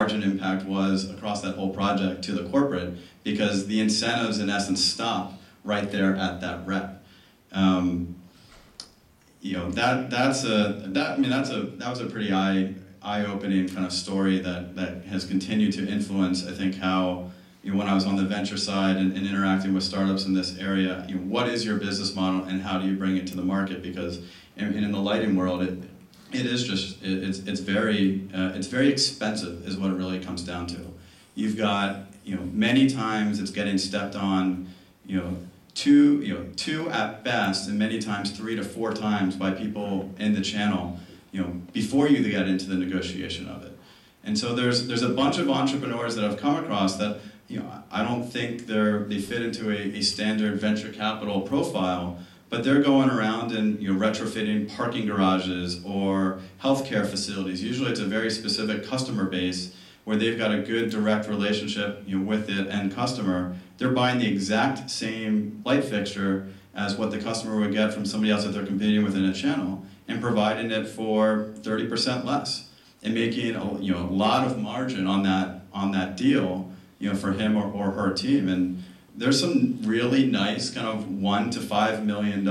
margin impact was across that whole project to the corporate, because the incentives in essence stop right there at that rep. That was a pretty eye-opening kind of story that has continued to influence, I think, how, when I was on the venture side and interacting with startups in this area, what is your business model and how do you bring it to the market? Because in the lighting world, it's very expensive is what it really comes down to. You've got, many times it's getting stepped on, two at best, and many times 3 to 4 times by people in the channel, before you get into the negotiation of it. And so there's a bunch of entrepreneurs that I've come across that, I don't think they fit into a standard venture capital profile, but they're going around and retrofitting parking garages or healthcare facilities. Usually it's a very specific customer base where they've got a good direct relationship with the end customer. They're buying the exact same light fixture as what the customer would get from somebody else that they're competing with in a channel, and providing it for 30% less, and making a lot of margin on that deal for him or her team. And there's some really nice kind of $1 to $5 million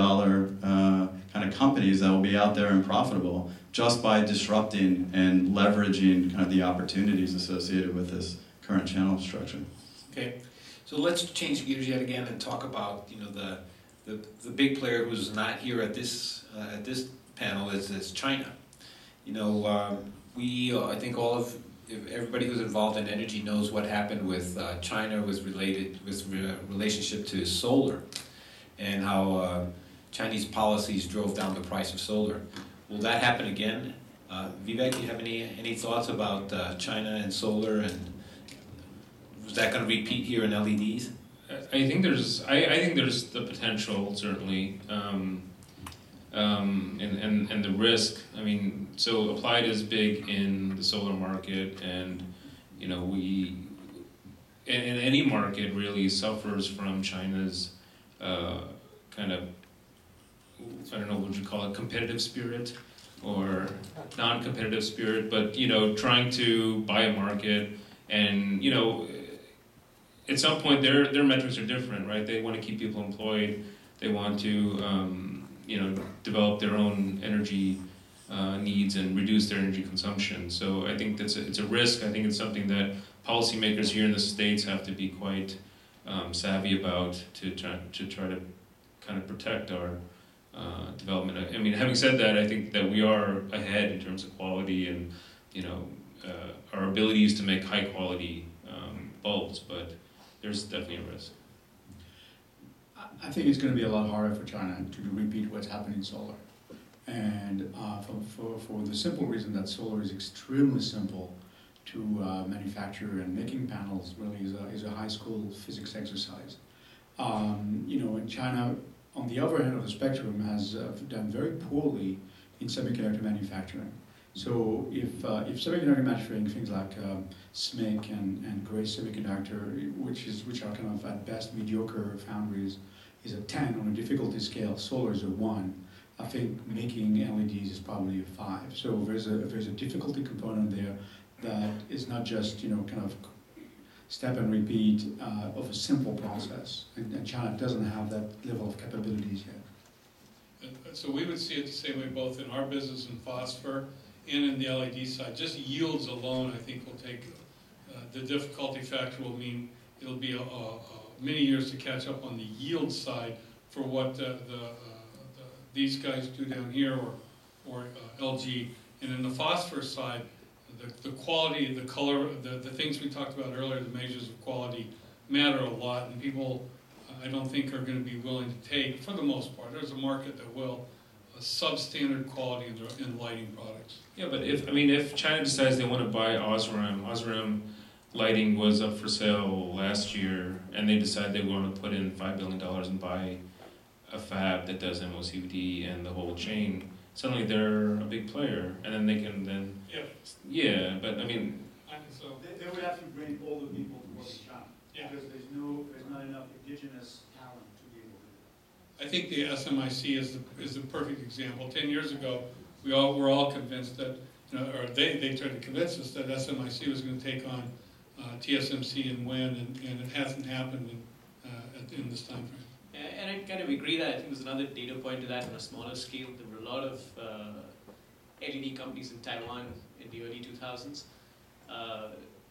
kind of companies that will be out there and profitable just by disrupting and leveraging kind of the opportunities associated with this current channel structure. Okay, so let's change gears yet again and talk about the big player who's not here at this panel is China. I think everybody who's involved in energy knows what happened with China with relationship to solar, and how Chinese policies drove down the price of solar. Will that happen again? Vivek, do you have any thoughts about China and solar, and was that going to repeat here in LEDs? I think there's the potential, certainly, and the risk. I mean, so Applied is big in the solar market, and we in any market really suffers from China's kind of, I don't know, what would you call it, competitive spirit or non-competitive spirit, but trying to buy a market, and at some point their metrics are different, right? They want to keep people employed. They want to develop their own energy needs and reduce their energy consumption. So I think it's a risk. I think it's something that policymakers here in the States have to be quite savvy about to try to kind of protect our development. I mean, having said that, I think that we are ahead in terms of quality and our abilities to make high quality bulbs, but there's definitely a risk. I think it's going to be a lot harder for China to repeat what's happened in solar, and for the simple reason that solar is extremely simple to manufacture, and making panels really is a high school physics exercise. And China, on the other end of the spectrum, has done very poorly in semiconductor manufacturing. So if semiconductor manufacturing, things like SMIC and gray semiconductor, which are kind of at best mediocre foundries, is a 10 on a difficulty scale, solar is a 1. I think making LEDs is probably a 5. So there's a difficulty component there that is not just kind of step and repeat of a simple process, and China doesn't have that level of capabilities yet. So we would see it the same way both in our business in phosphor and in the LED side. Just yields alone, I think, will take the difficulty factor will mean it'll be many years to catch up on the yield side for what these guys do down here, or LG. And in the phosphor side, the quality, the color, the things we talked about earlier, the measures of quality, matter a lot, and people, I don't think, are going to be willing to take, for the most part. There's a market that will, substandard quality in lighting products. Yeah, but if China decides they want to buy Osram lighting was up for sale last year, and they decide they want to put in $5 billion and buy a fab that does MOCVD and the whole chain, suddenly they're a big player, and then they can then... Yeah, but I mean... So they would have to bring all the people to work in China, because there's not enough indigenous talent to be able to do that. I think the SMIC is the perfect example. 10 years ago, we're all convinced that or they tried to convince us that SMIC was going to take on TSMC and WIN, and it hasn't happened in this time frame. And I kind of agree that I think there's another data point to that on a smaller scale. There were a lot of LED companies in Taiwan in the early 2000s.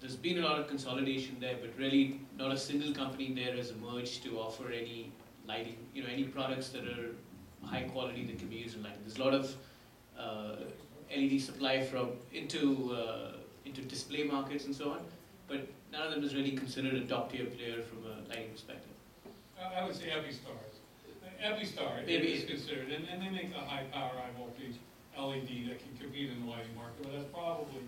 There's been a lot of consolidation there, but really not a single company there has emerged to offer any lighting, any products that are high quality that can be used in lighting. There's a lot of LED supply into display markets and so on, but none of them is really considered a top tier player from a lighting perspective. I would say Epistar is considered, and they make a high power, high voltage LED that can compete in the lighting market, but that's probably,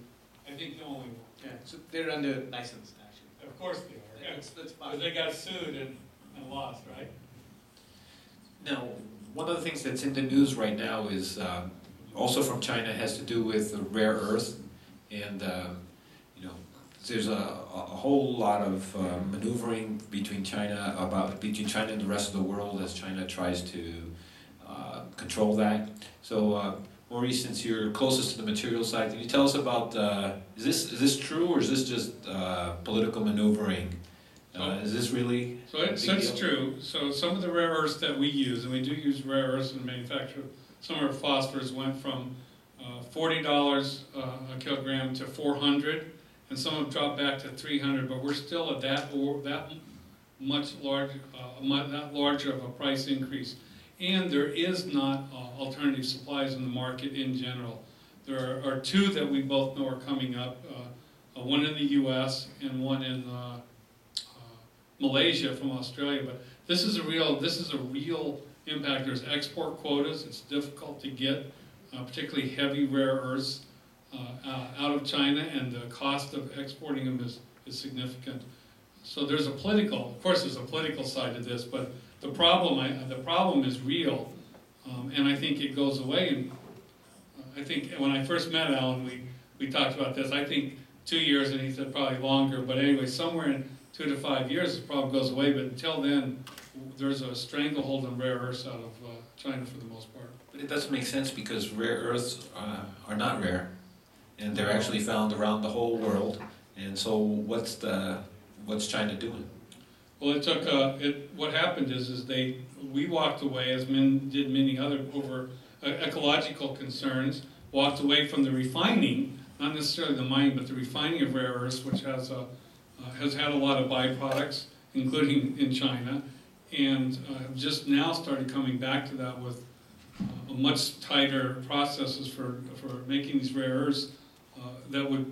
I think, the only one. Yeah, so they're under license actually. Of course they are, yeah. That's But they got sued and lost, right? Now, one of the things that's in the news right now is also from China, has to do with the rare earth, and there's a whole lot of maneuvering between China and the rest of the world as China tries to control that. So, Maurice, since you're closest to the material side, can you tell us about is this true, or is this just political maneuvering? Is this really? So it's true. So some of the rare earths that we use, and we do use rare earths in manufacture, some of our phosphors went from $40 a kilogram to $400, and some have dropped back to $300. But we're still at that much larger of a price increase, and there is not alternative supplies in the market in general. There are two that we both know are coming up. One in the U.S. and one in Malaysia from Australia, but this is a real impact. There's export quotas. It's difficult to get particularly heavy rare earths out of China, and the cost of exporting them is significant. So there's of course there's a political side to this, but the problem is real, and I think it goes away. And I think when I first met Alan, we talked about this. I think 2 years, and he said probably longer, but anyway, somewhere in 2 to 5 years, the problem goes away, but until then, there's a stranglehold on rare earths out of China for the most part. But it doesn't make sense, because rare earths are not rare, and they're actually found around the whole world. And so, what's China doing? Well, it took what happened is we walked away, as did many other, over ecological concerns, walked away from the refining, not necessarily the mining, but the refining of rare earths, which has had a lot of byproducts, including in China, and just now started coming back to that with much tighter processes for making these rare earths that would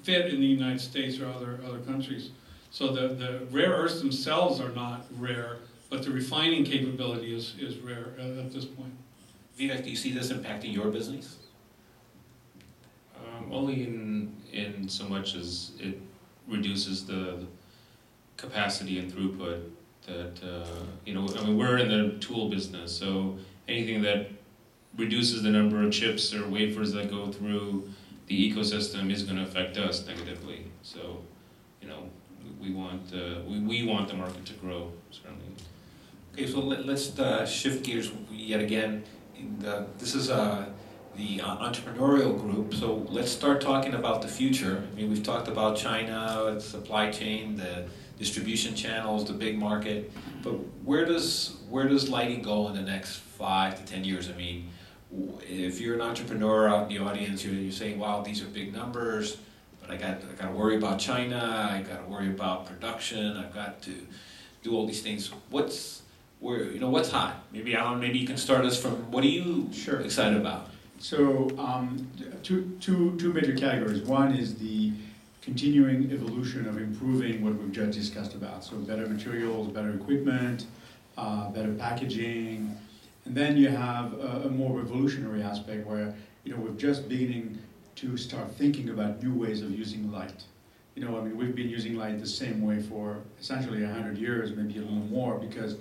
fit in the United States or other countries. So the rare earths themselves are not rare, but the refining capability is rare at this point. Vivek, do you see this impacting your business? Only in so much as it reduces the capacity and throughput that, we're in the tool business, so anything that reduces the number of chips or wafers that go through the ecosystem is going to affect us negatively. So, we want the market to grow, certainly. Okay, so let's shift gears yet again. This is the entrepreneurial group, so let's start talking about the future. I mean, we've talked about China, the supply chain, the distribution channels, the big market, but where does lighting go in the next 5 to 10 years? I mean, if you're an entrepreneur out in the audience, you're saying, wow, these are big numbers, but I got to worry about China, I got to worry about production, I've got to do all these things. What's hot? Maybe Alan, maybe you can start us from, what are you excited about? So two major categories. One is the continuing evolution of improving what we've just discussed about. So better materials, better equipment, better packaging. And then you have a more revolutionary aspect where, we're just beginning to start thinking about new ways of using light. We've been using light the same way for essentially 100 years, maybe a little more, because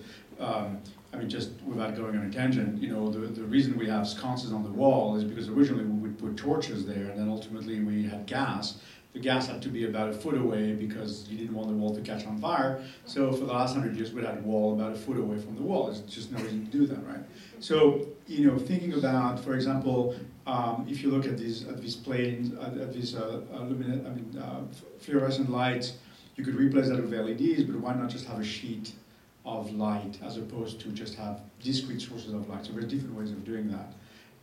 just without going on a tangent, the reason we have sconces on the wall is because originally we would put torches there, and then ultimately we had gas. The gas had to be about a foot away because you didn't want the wall to catch on fire. So for the last 100 years, we had a wall about a foot away from the wall. There's just no reason to do that, right? So, thinking about, for example, if you look at these planes, at these fluorescent lights, you could replace that with LEDs, but why not just have a sheet of light as opposed to just have discrete sources of light? So there's different ways of doing that.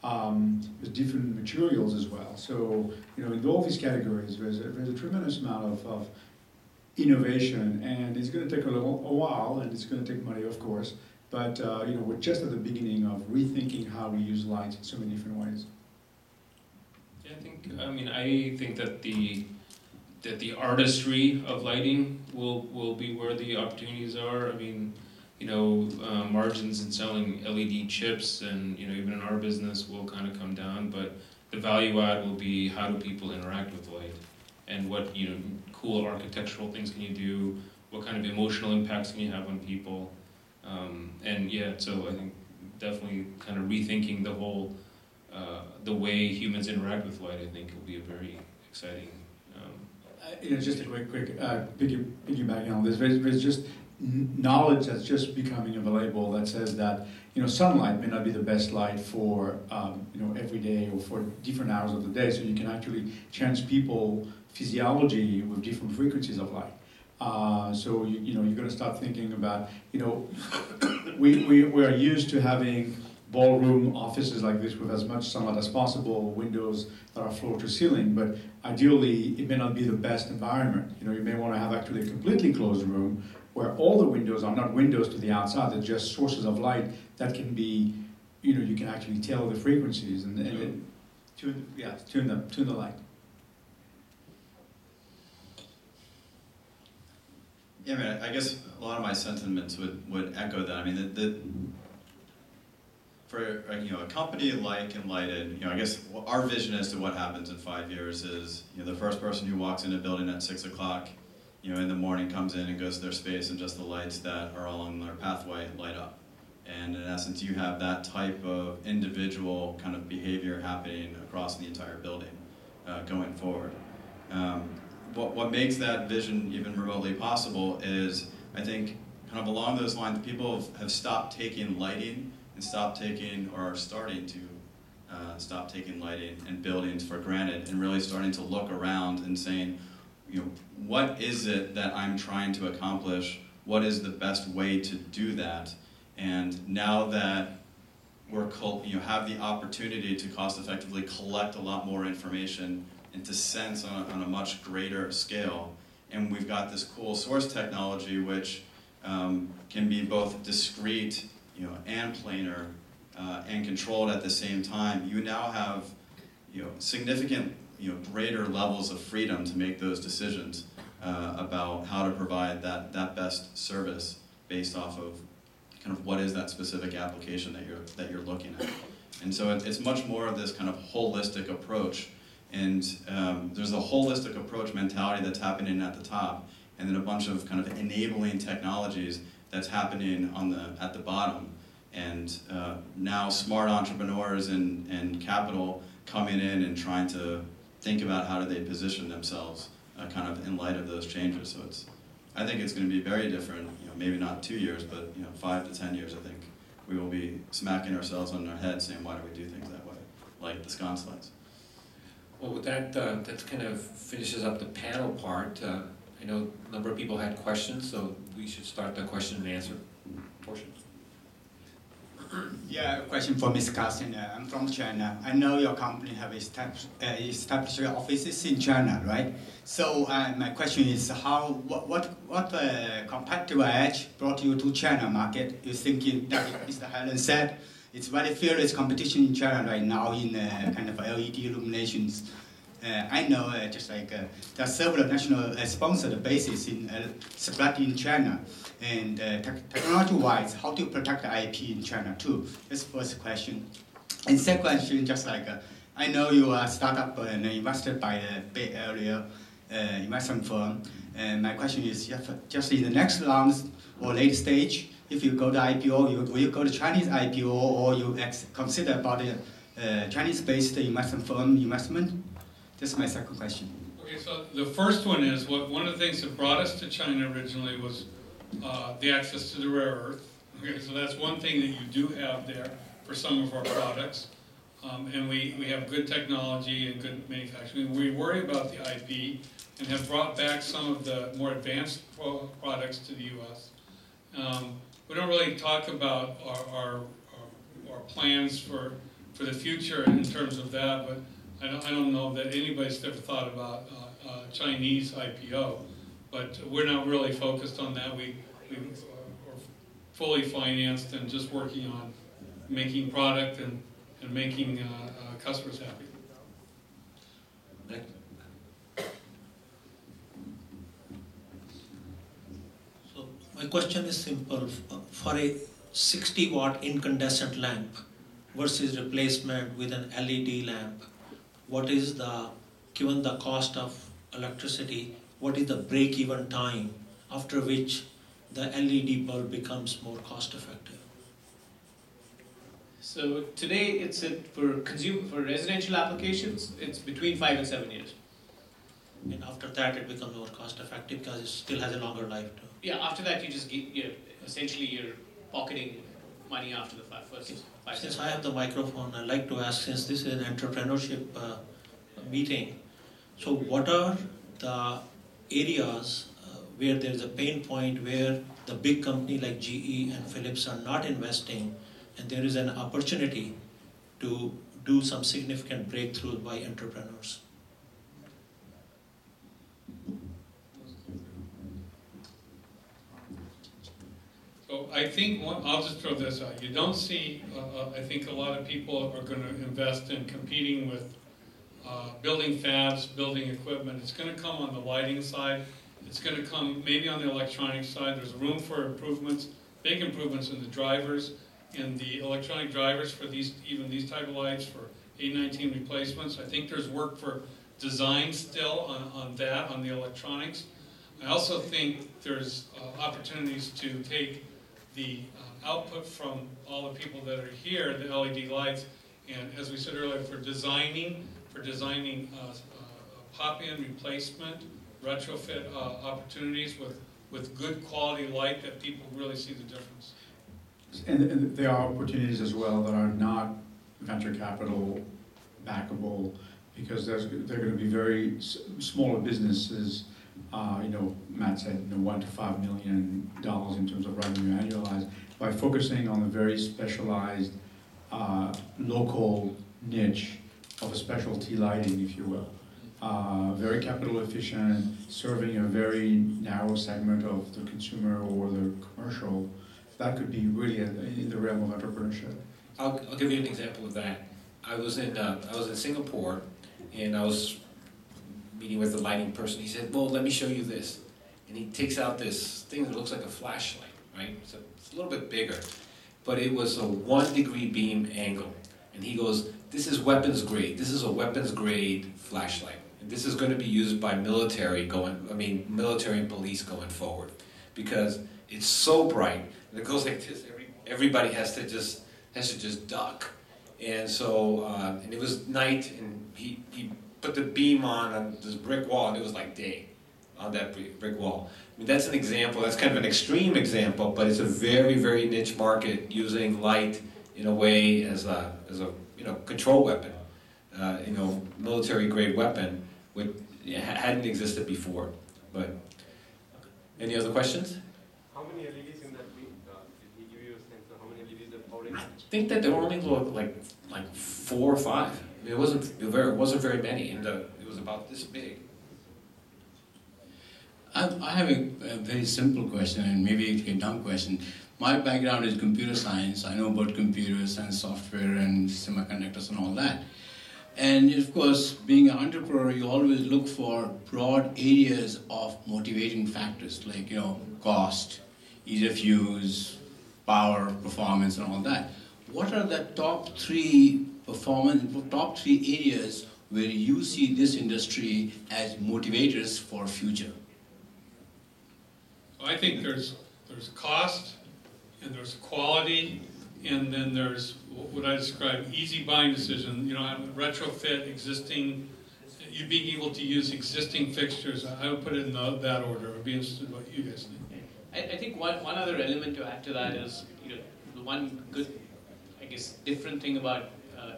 There's different materials as well. So in all these categories, there's a tremendous amount of innovation, and it's going to take a while, and it's going to take money, of course. But we're just at the beginning of rethinking how we use light in so many different ways. Yeah, I think that the artistry of lighting will be where the opportunities are. Margins in selling LED chips and even in our business will kind of come down, but the value add will be how do people interact with light, and what cool architectural things can you do, what kind of emotional impacts can you have on people, so I think definitely kind of rethinking the whole the way humans interact with light. I think will be a very exciting. Just a quick piggybacking on this. There's just knowledge that's just becoming available that says that sunlight may not be the best light for every day or for different hours of the day. So you can actually change people physiology with different frequencies of light. So you're going to start thinking about we are used to having ballroom offices like this with as much sunlight as possible, windows that are floor to ceiling, but ideally it may not be the best environment. You may want to have actually a completely closed room where all the windows are not windows to the outside, they're just sources of light that can be, you can actually tailor the frequencies and tune the light. Yeah, I guess a lot of my sentiments would echo that. For a company like Enlighted, I guess our vision as to what happens in 5 years is the first person who walks in a building at 6 o'clock, in the morning comes in and goes to their space, and just the lights that are along their pathway light up. And in essence, you have that type of individual kind of behavior happening across the entire building going forward. What makes that vision even remotely possible is, I think, kind of along those lines, people have stopped taking lighting and are starting to stop taking lighting and buildings for granted, and really starting to look around and saying, what is it that I'm trying to accomplish? What is the best way to do that? And now that we're have the opportunity to cost effectively collect a lot more information and to sense on a much greater scale, and we've got this cool source technology which can be both discrete, and planar, and controlled at the same time. You now have, significant, greater levels of freedom to make those decisions about how to provide that best service based off of kind of what is that specific application that you're looking at. And so it's much more of this kind of holistic approach. And there's a holistic approach mentality that's happening at the top, and then a bunch of kind of enabling technologies that's happening at the bottom. And now smart entrepreneurs and capital coming in and trying to think about how do they position themselves kind of in light of those changes. So I think it's going to be very different, maybe not 2 years, but 5 to 10 years, I think. We will be smacking ourselves on our head saying, why do we do things that way? Like the sconce lights. Well, with that kind of finishes up the panel part. I know a number of people had questions, so we should start the question and answer portion. Yeah, a question for Ms. Carson. I'm from China. I know your company have established offices in China, right? So my question is, what competitive edge brought you to China market? You think that Mr. Helen said it's very fierce competition in China right now in kind of LED illuminations. I know just like there are several national sponsored bases spread in China. And technology-wise, how do you protect the IP in China too? That's the first question. And second question, just like I know you are a startup and invested by a Bay Area investment firm. And my question is, just in the next round or late stage, if you go to IPO, will you go to Chinese IPO, or you consider about a Chinese-based investment firm investment? That's my second question. Okay, so the first one is, one of the things that brought us to China originally was the access to the rare earth. Okay, so that's one thing that you do have there for some of our products. and we have good technology and good manufacturing. We worry about the IP and have brought back some of the more advanced products to the U.S. We don't really talk about our plans for the future in terms of that, but I don't know that anybody's ever thought about Chinese IPO, but we're not really focused on that. We are fully financed and just working on making product and making customers happy. So my question is simple. For a 60-watt incandescent lamp versus replacement with an LED lamp, what is the, given the cost of electricity, what is the break-even time after which the LED bulb becomes more cost-effective? So today it's for residential applications, it's between 5 and 7 years. And after that it becomes more cost-effective because it still has a longer life too. Yeah, after that you just essentially you're pocketing money after the first 5 Since 7 I have the microphone, I'd like to ask, since this is an entrepreneurship meeting, so what are the areas where there's a pain point where the big company like GE and Philips are not investing, and there is an opportunity to do some significant breakthrough by entrepreneurs? So I think, I'll just throw this out. You don't see, I think a lot of people are going to invest in competing with building fabs, building equipment. It's going to come on the lighting side. It's going to come maybe on the electronic side. There's room for improvements, big improvements in the drivers, in the electronic drivers for even these type of lights, for A19 replacements. I think there's work for design still on that, on the electronics. I also think there's opportunities to take the output from all the people that are here, the LED lights, and as we said earlier, for designing pop-in replacement, retrofit opportunities with good quality light that people really see the difference. And there are opportunities as well that are not venture capital backable, because they're going to be very smaller businesses. Matt said, $1 to $5 million in terms of revenue annualized, by focusing on a very specialized local niche of a specialty lighting, if you will. Very capital efficient, serving a very narrow segment of the consumer or the commercial. That could be really in the realm of entrepreneurship. I'll give you an example of that. I was in Singapore, and I was meeting with the lighting person. He said, "Well, let me show you this," and he takes out this thing that looks like a flashlight, right? So it's a little bit bigger, but it was a 1 degree beam angle, and he goes, "This is weapons grade. This is a weapons grade flashlight, and this is going to be used by military and police going forward, because it's so bright and it goes like this. Everybody has to just duck." And so, and it was night, and he put the beam on this brick wall, and it was like day on that brick wall. I mean, that's an example. That's kind of an extreme example, but it's a very, very niche market, using light in a way as a control weapon, military grade weapon, which hadn't existed before. But any other questions? How many LEDs in that beam? Did he give you a sense of how many LEDs are pouring? I think that there were only like 4 or 5. It wasn't very many, and it was about this big. I have a very simple question, and maybe a dumb question. My background is computer science. I know about computers and software and semiconductors and all that. And of course, being an entrepreneur, you always look for broad areas of motivating factors, like cost, ease of use, power, performance, and all that. What are the top 3 areas where you see this industry as motivators for future? I think there's cost, and there's quality, and then there's what I describe easy buying decision. Retrofit existing, you being able to use existing fixtures. I would put it in that order. I'd be interested in what you guys think. I think one other element to add to that is, the one good, I guess, different thing about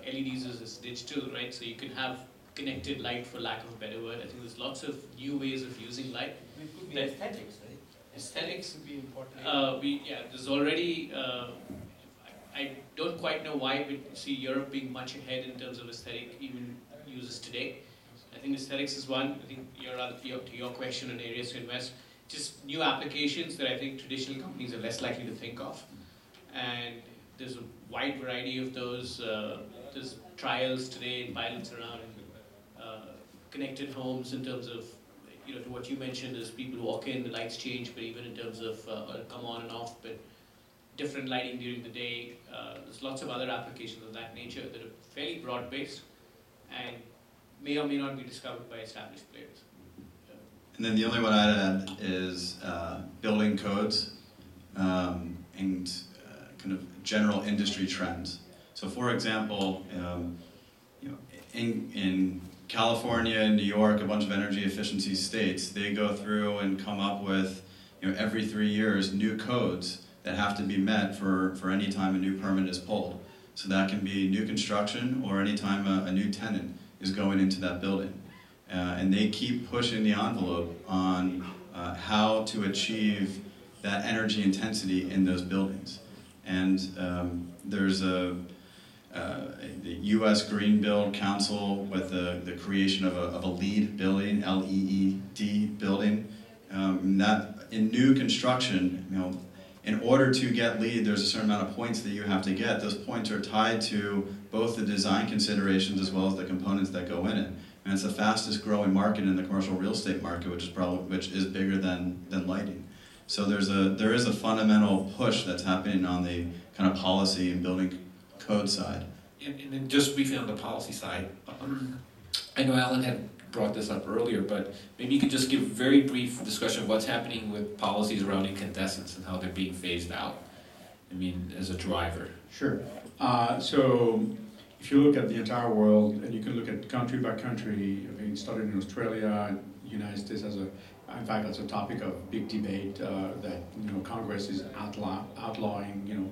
LEDs is digital, right? So you can have connected light, for lack of a better word. I think there's lots of new ways of using light. It could be aesthetics, right? Aesthetics would be important. there's already. I don't quite know why we see Europe being much ahead in terms of aesthetic even uses today. I think aesthetics is one. I think to your question on areas to invest, just new applications that I think traditional companies are less likely to think of, and there's a wide variety of those. There's trials today and pilots around connected homes in terms of, to what you mentioned is people walk in, the lights change, but even in terms of come on and off, but different lighting during the day. There's lots of other applications of that nature that are fairly broad-based and may or may not be discovered by established players. And then the only one I'd add is building codes and kind of general industry trends. So, for example, in California and New York, a bunch of energy efficiency states, they go through and come up with, every 3 years, new codes that have to be met for any time a new permit is pulled. So that can be new construction or any time a new tenant is going into that building. And they keep pushing the envelope on how to achieve that energy intensity in those buildings. And there's the U.S. Green Build Council with the creation of a LEED building, L-E-E-D building. That in new construction, in order to get LEED, there's a certain amount of points that you have to get. Those points are tied to both the design considerations as well as the components that go in it. And it's the fastest growing market in the commercial real estate market, which is bigger than lighting. So there is a fundamental push that's happening on the kind of policy and building code side. And then just briefly on the policy side, I know Alan had brought this up earlier, but maybe you could just give a very brief discussion of what's happening with policies around incandescents and how they're being phased out, as a driver. Sure. So if you look at the entire world, and you can look at country by country, it started in Australia, United States in fact, that's a topic of big debate that Congress is outlawing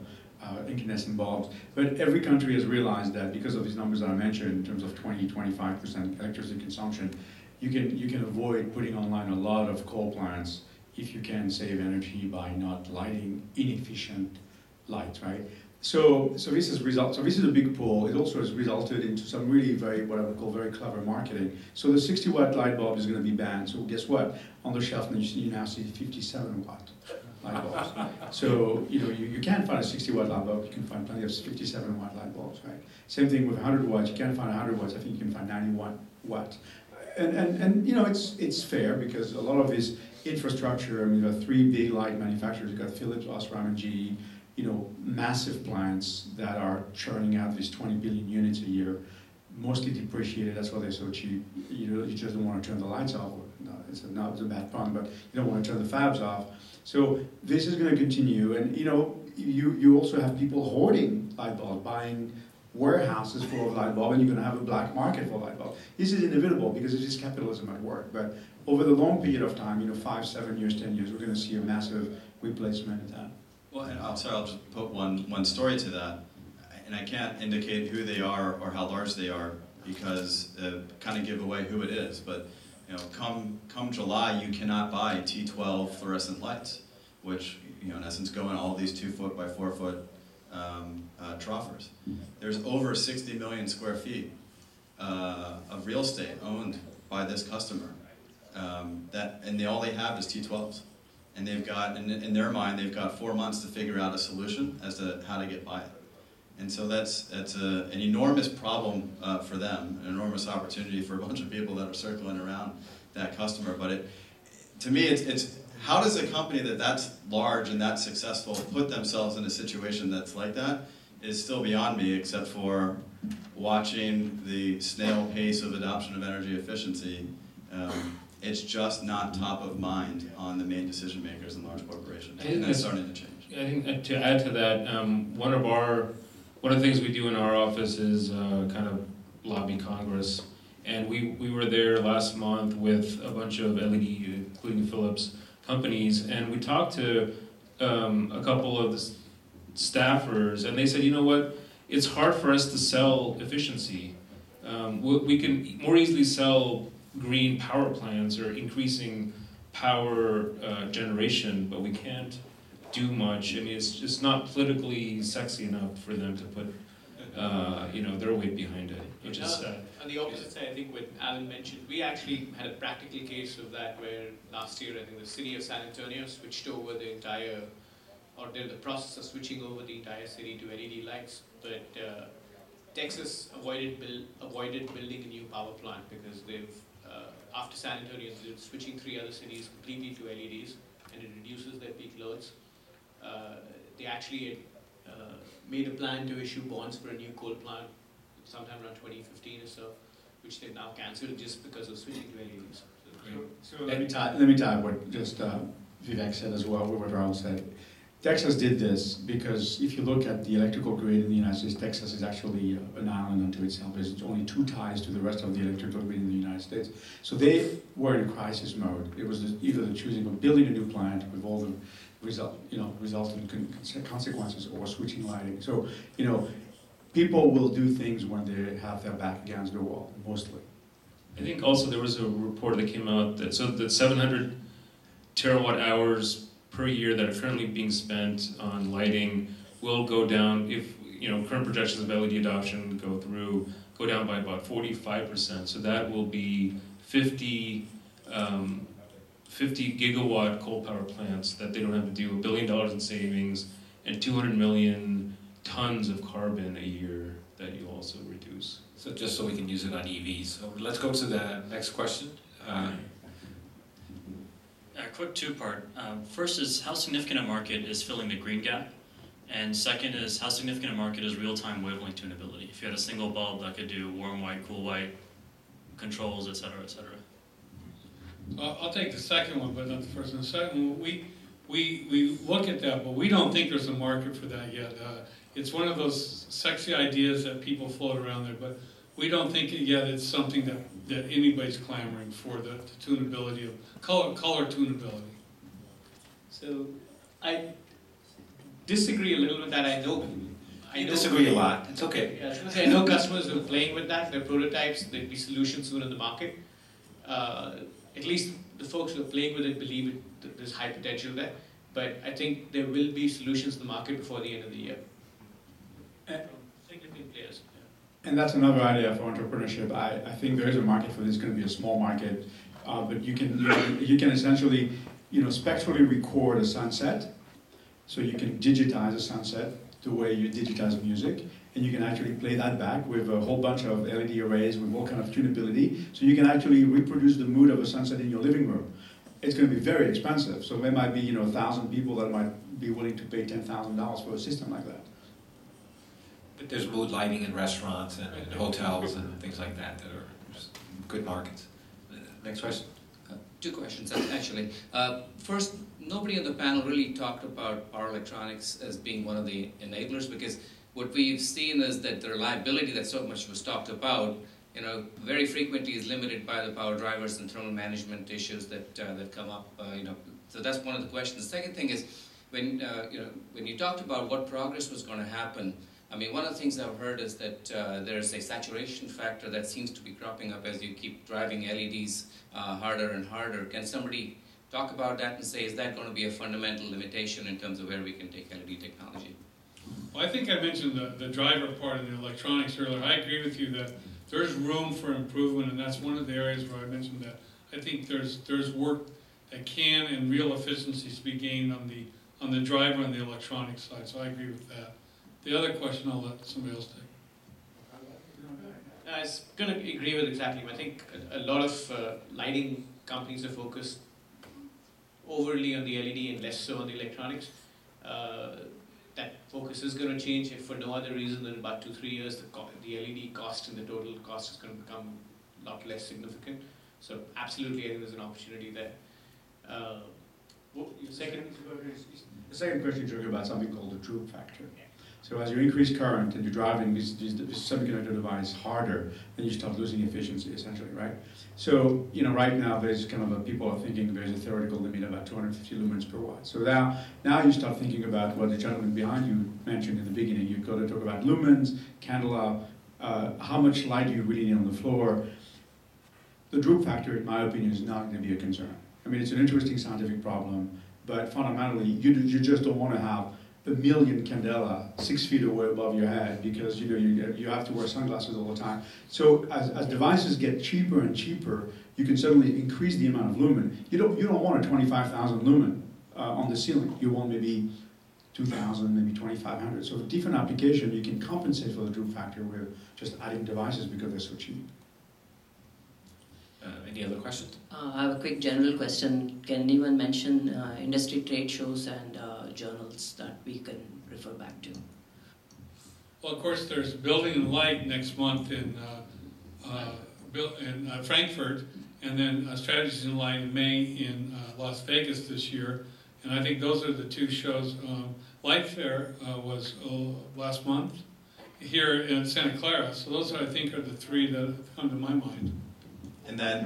incandescent bulbs. But every country has realized that because of these numbers that I mentioned in terms of 20-25% electricity consumption, you can avoid putting online a lot of coal plants if you can save energy by not lighting inefficient lights, right? So this is a big pull. It also has resulted into some really what I would call very clever marketing. So the 60-watt light bulb is going to be banned. So guess what? On the shelf you now see 57-watt light bulbs. So you can't find a 60-watt light bulb. You can find plenty of 57-watt light bulbs, right? Same thing with 100 watts. You can't find 100 watts. I think you can find 91 watts. And it's fair because a lot of this infrastructure. You've got 3 big light manufacturers. You've got Philips, Osram, and GE. Massive plants that are churning out these 20 billion units a year, mostly depreciated. That's why they're so cheap. You just don't want to turn the lights off. No, it's a bad pun, but you don't want to turn the fabs off. So this is going to continue, and you also have people hoarding light bulbs, buying warehouses full of light bulbs, and you're going to have a black market for light bulbs. This is inevitable because it is capitalism at work. But over the long period of time, 5, 7 years, 10 years, we're going to see a massive replacement of that. Well, and I'll just put one story to that, and I can't indicate who they are or how large they are because kind of give away who it is. But come July, you cannot buy T12 fluorescent lights, which in essence go in all these 2-foot by 4-foot troffers. There's over 60 million square feet of real estate owned by this customer, and all they have is T12s. And they've got, in their mind, they've got 4 months to figure out a solution as to how to get by it. And so that's an enormous problem for them, an enormous opportunity for a bunch of people that are circling around that customer. But to me, it's how does a company that's large and that's successful put themselves in a situation that's like that is still beyond me, except for watching the snail pace of adoption of energy efficiency. It's just not top of mind on the main decision makers in large corporations, and that's starting to change. I think to add to that, one of the things we do in our office is kind of lobby Congress, and we were there last month with a bunch of LED, including Philips companies, and we talked to a couple of the staffers, and they said, it's hard for us to sell efficiency. We can more easily sell green power plants or increasing power generation, but we can't do much. I mean, it's just not politically sexy enough for them to put, their weight behind it, which is sad. On the opposite side, I think what Alan mentioned, we actually had a practical case of that where last year, I think the city of San Antonio switched over the entire, or they're in the process of switching over the entire city to LED lights, but Texas avoided building a new power plant because they've, after San Antonio, they're switching 3 other cities completely to LEDs, and it reduces their peak loads. They actually had made a plan to issue bonds for a new coal plant sometime around 2015 or so, which they've now cancelled just because of switching to LEDs. So let me tie what just Vivek said as well, with what Rahul said. Texas did this because if you look at the electrical grid in the United States, Texas is actually an island unto itself. There's only 2 ties to the rest of the electrical grid in the United States. So they were in crisis mode. It was either the choosing of building a new plant with all the resultant consequences, or switching lighting. So, people will do things when they have their back against the wall, mostly. I think also there was a report that came out that 700 terawatt hours per year that are currently being spent on lighting will go down if current projections of LED adoption go down by about 45%. So that will be 50 gigawatt coal power plants that they don't have to do, $1 billion in savings, and 200 million tons of carbon a year that you also reduce. So just so we can use it on EVs. So let's go to the next question. A quick 2-part. First is how significant a market is filling the green gap? And second is how significant a market is real-time wavelength tunability? If you had a single bulb that could do warm white, cool white, controls, et cetera, et cetera. I'll take the second one, but not the first one. The second one, we look at that, but we don't think there's a market for that yet. It's one of those sexy ideas that people float around there, but we don't think yet it's something that anybody's clamoring for, the tunability of color tunability. So I disagree a little with that. I know disagree a lot. It's okay. Yeah, I was going to say, I know customers who are playing with that. They're prototypes. There'll be solutions soon in the market. At least the folks who are playing with it believe there's high potential there. But I think there will be solutions in the market before the end of the year. Significant players. And that's another idea for entrepreneurship. I think there is a market for this. It's going to be a small market, but you can essentially spectrally record a sunset. So you can digitize a sunset the way you digitize music, and you can actually play that back with a whole bunch of LED arrays with all kind of tunability. So you can actually reproduce the mood of a sunset in your living room. It's going to be very expensive. So there might be 1,000 people that might be willing to pay $10,000 for a system like that. But there's mood lighting in restaurants and hotels and things like that that are just good markets. Next question. 2 questions, actually. First, nobody on the panel really talked about power electronics as being one of the enablers, because what we've seen is that the reliability that so much was talked about, very frequently is limited by the power drivers and thermal management issues that come up. So that's one of the questions. The second thing is, when you talked about what progress was going to happen, I mean, one of the things I've heard is that there's a saturation factor that seems to be cropping up as you keep driving LEDs harder and harder. Can somebody talk about that and say, is that going to be a fundamental limitation in terms of where we can take LED technology? Well, I think I mentioned the driver part of the electronics earlier. I agree with you that there's room for improvement, and that's one of the areas where I mentioned that I think there's work that can and real efficiencies to be gained on the driver and the electronic side. So I agree with that. The other question I'll let somebody else take. I was going to agree with exactly. I think a lot of lighting companies are focused overly on the LED and less so on the electronics. That focus is going to change if for no other reason than about 2-3 years the LED cost and the total cost is going to become a lot less significant. So absolutely, I think there's an opportunity there. Your second? The second question you're talking about something called the droop factor. So as you increase current and you're driving this semiconductor device harder, then you start losing efficiency, essentially, right? So, right now there's kind of people are thinking there's a theoretical limit of about 250 lumens per watt. So now you start thinking about what the gentleman behind you mentioned in the beginning. You've got to talk about lumens, candela, how much light do you really need on the floor. The droop factor, in my opinion, is not going to be a concern. I mean, it's an interesting scientific problem, but fundamentally, you just don't want to have a million candela 6 feet away above your head because you have to wear sunglasses all the time. So as devices get cheaper and cheaper, you can certainly increase the amount of lumen. You don't want a 25,000 lumen on the ceiling. You want maybe 2,000, maybe 2,500. So for different application, you can compensate for the droop factor with just adding devices because they're so cheap. Any other questions? I have a quick general question. Can anyone mention industry trade shows and journals that we can refer back to? Well, of course, there's Building and Light next month in Frankfurt, and then Strategies in Light in May in Las Vegas this year. And I think those are the two shows. Light Fair was last month here in Santa Clara. So those, I think, are the three that come to my mind. And then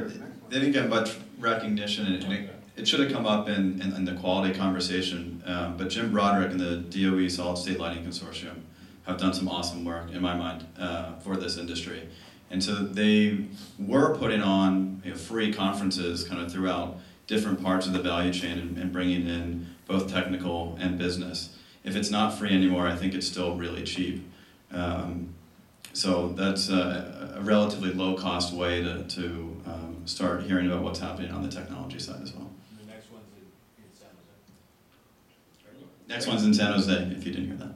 they didn't get much recognition, and it should have come up in the quality conversation, but Jim Broderick and the DOE Solid State Lighting Consortium have done some awesome work, in my mind, for this industry. And so they were putting on free conferences kind of throughout different parts of the value chain and bringing in both technical and business. If it's not free anymore, I think it's still really cheap. So that's a relatively low-cost way to start hearing about what's happening on the technology side as well. The next one's in San Jose. Next one's in San Jose, if you didn't hear that.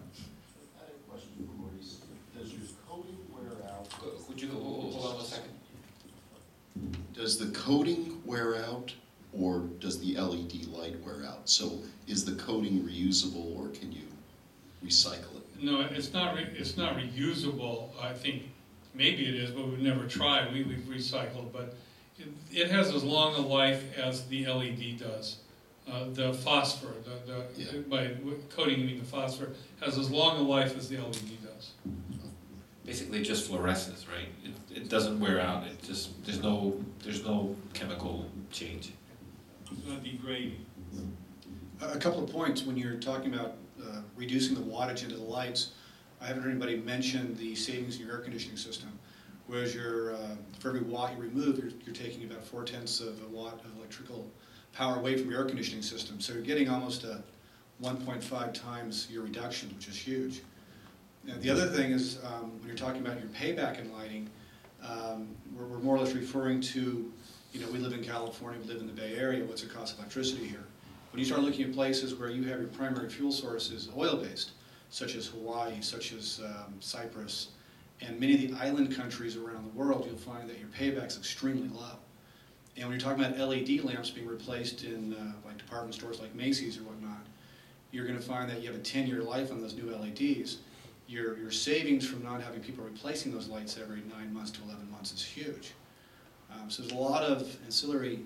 I have a question for Maurice. Does your coating wear out? Would you hold on a second? Does the coating wear out, or does the LED light wear out? So is the coating reusable, or can you recycle it? No, it's not reusable. I think maybe it is, but we've never tried. We've recycled, but it has as long a life as the LED does. The phosphor, by coating you mean the phosphor, has as long a life as the LED does. Basically, it just fluoresces, right? It doesn't wear out. It just there's no chemical change. It's not degrading. A couple of points when you're talking about reducing the wattage into the lights. I haven't heard anybody mention the savings in your air conditioning system. Whereas for every watt you remove, you're taking about 0.4 of a watt of electrical power away from your air conditioning system. So you're getting almost a 1.5 times your reduction, which is huge. Now, the other thing is when you're talking about your payback in lighting, we're more or less referring to, we live in California, we live in the Bay Area, what's the cost of electricity here? When you start looking at places where you have your primary fuel source is oil-based, such as Hawaii, such as Cyprus, and many of the island countries around the world, you'll find that your payback's extremely low. And when you're talking about LED lamps being replaced in like department stores like Macy's or whatnot, you're going to find that you have a 10-year life on those new LEDs. Your savings from not having people replacing those lights every 9 months to 11 months is huge. So there's a lot of ancillary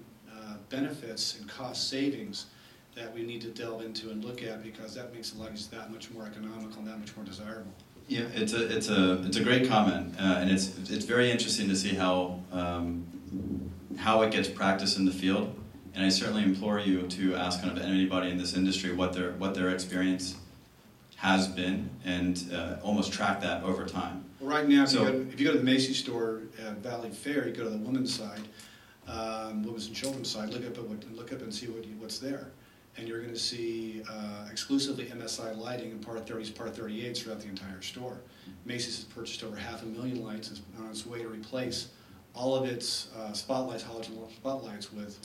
benefits and cost savings that we need to delve into and look at, because that makes the lights that much more economical and that much more desirable. Yeah, it's a great comment, and it's very interesting to see how it gets practiced in the field. And I certainly implore you to ask kind of anybody in this industry what their experience has been, and almost track that over time. Well, right now, if you go to the Macy's store at Valley Fair, you go to the women's side, women's and children's side, look up and see what's there. And you're going to see exclusively MSI lighting in part 30s, part 38s throughout the entire store. Macy's has purchased over 500,000 lights. It's on its way to replace all of its spotlights, halogen spotlights with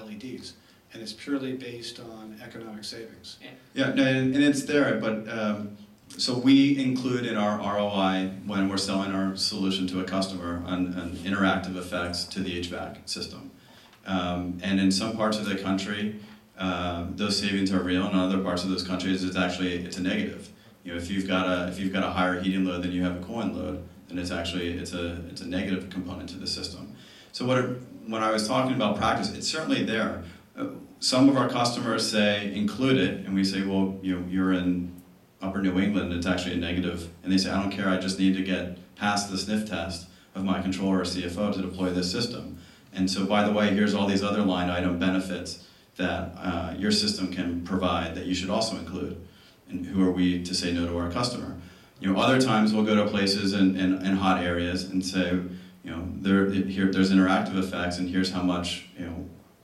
LEDs. And it's purely based on economic savings. Yeah, no, and it's there, but so we include in our ROI when we're selling our solution to a customer an interactive effects to the HVAC system. And in some parts of the country, those savings are real, and in other parts of those countries, it's a negative. If you've got a higher heating load than you have a cooling load, then it's a negative component to the system. So when I was talking about practice, it's certainly there. Some of our customers say include it, and we say, well, you're in upper New England, it's actually a negative, and they say, I don't care, I just need to get past the sniff test of my controller or CFO to deploy this system. And so, by the way, here's all these other line item benefits that your system can provide that you should also include. And who are we to say no to our customer? Other times we'll go to places in hot areas and say, there's interactive effects, and here's how much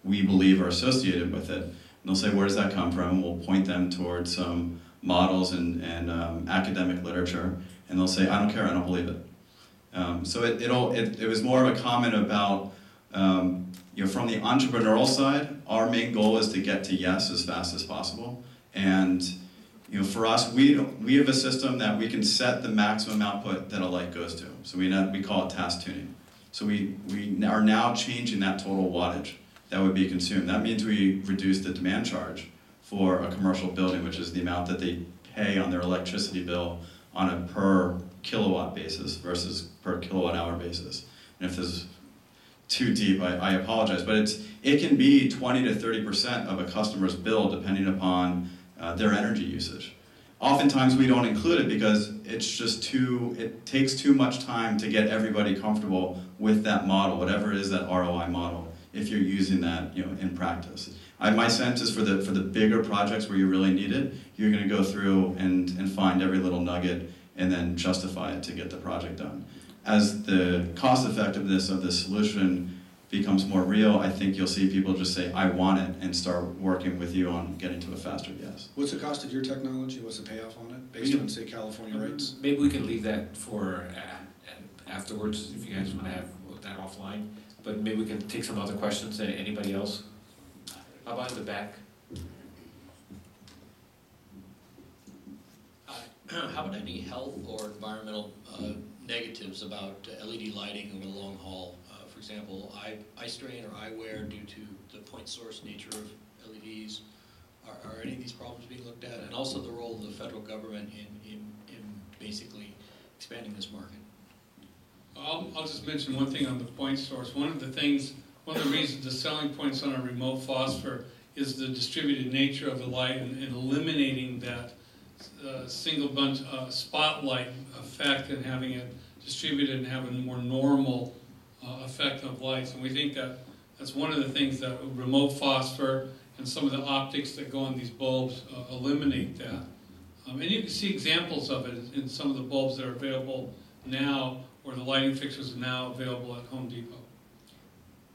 we believe are associated with it. And they'll say, where does that come from? We'll point them towards some models and academic literature, and they'll say, I don't care, I don't believe it. So it was more of a comment about, from the entrepreneurial side, our main goal is to get to yes as fast as possible. And for us, we have a system that we can set the maximum output that a light goes to. So we call it task tuning. So we are now changing that total wattage that would be consumed. That means we reduce the demand charge for a commercial building, which is the amount that they pay on their electricity bill on a per kilowatt basis versus per kilowatt hour basis. And if this is too deep, I apologize, but it can be 20 to 30% of a customer's bill depending upon their energy usage. Oftentimes we don't include it because it takes too much time to get everybody comfortable with that model, whatever it is, that ROI model, if you're using that in practice. My sense is for the bigger projects where you really need it, you're going to go through and find every little nugget and then justify it to get the project done. As the cost effectiveness of the solution becomes more real, I think you'll see people just say, I want it, and start working with you on getting to a faster yes. What's the cost of your technology? What's the payoff on it, based on, say, California rates? Maybe we can leave that for afterwards, if you guys want to have that offline. But maybe we can take some other questions. Anybody else? How about in the back? How about any health or environmental negatives about LED lighting over the long haul? For example, eye strain or eyewear due to the point source nature of LEDs. Are any of these problems being looked at? And also the role of the federal government in basically expanding this market. I'll just mention one thing on the point source. One of the reasons, the selling points on a remote phosphor is the distributed nature of the light and eliminating that single bunch spotlight effect and having it distributed and having a more normal effect of lights. And we think that that's one of the things that remote phosphor and some of the optics that go on these bulbs eliminate that. And you can see examples of it in some of the bulbs that are available now, or the lighting fixtures are now available at Home Depot.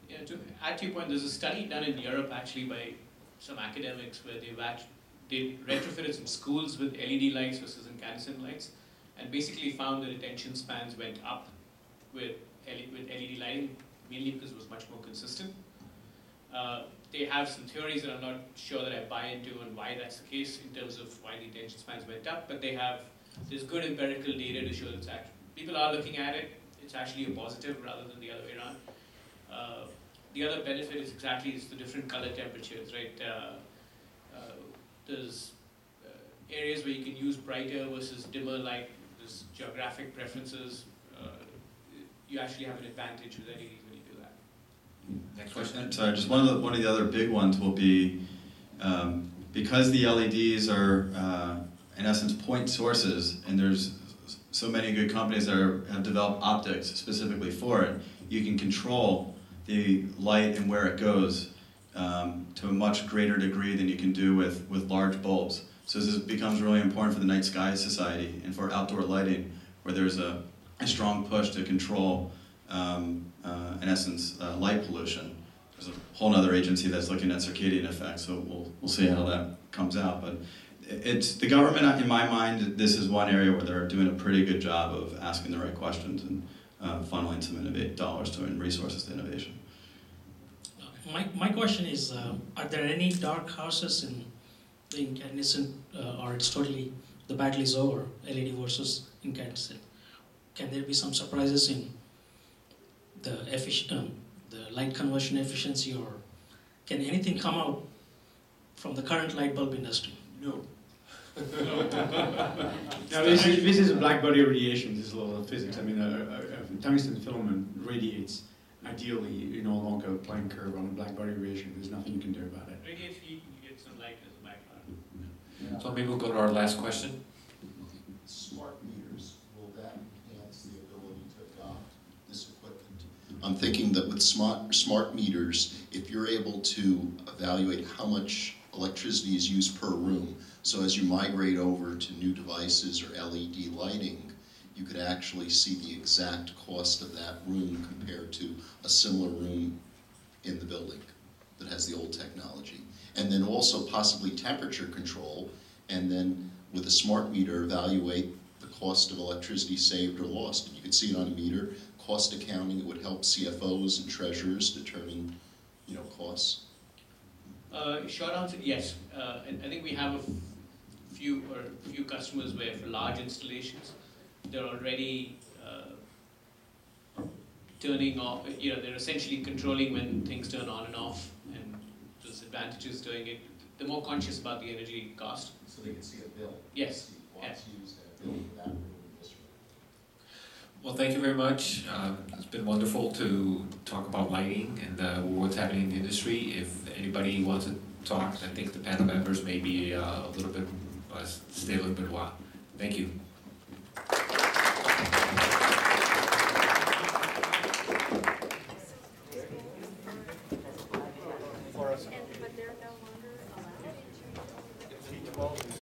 Yeah, to add to your point, there's a study done in Europe actually by some academics where they retrofitted some schools with LED lights versus incandescent lights, and basically found that attention spans went up with LED lighting, mainly because it was much more consistent. They have some theories that I'm not sure that I buy into on why that's the case in terms of why the attention spans went up, but there's good empirical data to show that people are looking at it. It's actually a positive rather than the other way around. The other benefit is the different color temperatures, right? There's areas where you can use brighter versus dimmer light. There's geographic preferences. You actually have an advantage with LEDs when you do that. Next question. Sorry, just one of the other big ones will be, because the LEDs are, in essence, point sources, and there's so many good companies that have developed optics specifically for it, you can control the light and where it goes to a much greater degree than you can do with large bulbs. So this becomes really important for the Night Sky Society and for outdoor lighting, where there's a strong push to control, in essence, light pollution. There's a whole other agency that's looking at circadian effects, so we'll see how that comes out. But it's the government, in my mind, this is one area where they're doing a pretty good job of asking the right questions and funneling some dollars and resources to innovation. My question is, are there any dark horses in the incandescent, or it's totally, the battle is over, LED versus incandescent? Can there be some surprises in the light conversion efficiency, or can anything come out from the current light bulb industry? No. Now this is black body radiation. This is a lot of physics. I mean, a tungsten filament radiates ideally along a Planck curve on a black body radiation. There's nothing you can do about it. Radiates heat, you get some light as a byproduct. So maybe we'll go to our last question. I'm thinking that with smart meters, if you're able to evaluate how much electricity is used per room, so as you migrate over to new devices or LED lighting, you could actually see the exact cost of that room compared to a similar room in the building that has the old technology. And then also possibly temperature control, and then with a smart meter evaluate the cost of electricity saved or lost. You could see it on a meter. Cost accounting, it would help CFOs and treasurers determine, costs. Short answer, yes. And I think we have a few customers where for large installations, they're already turning off, they're essentially controlling when things turn on and off, and there's advantages doing it. They're more conscious about the energy cost. So they can see a bill. Yes. See what's used at a bill for that room and this room. Well, thank you very much. It's been wonderful to talk about lighting and what's happening in the industry. If anybody wants to talk, I think the panel members may be stay a little bit while. Thank you.